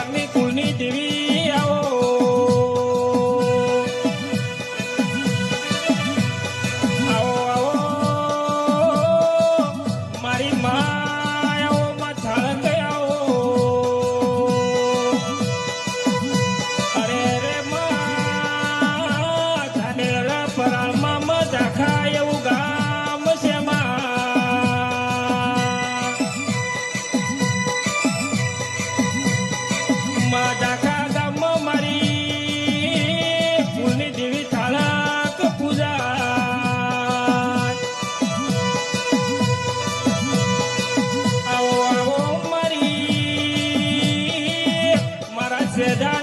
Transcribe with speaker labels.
Speaker 1: પરિવારની કુળની દેવી આવો આવો આવો મારી માં આવો માં થાળંગ આવો અરે રે માં ધાનેરા પરાળમાં મજાખા એવું ગામ છે મજાખા ગામમાં મારી ફૂલની દેવી થાળક પૂજા આવો આવો મારી મારા સેજા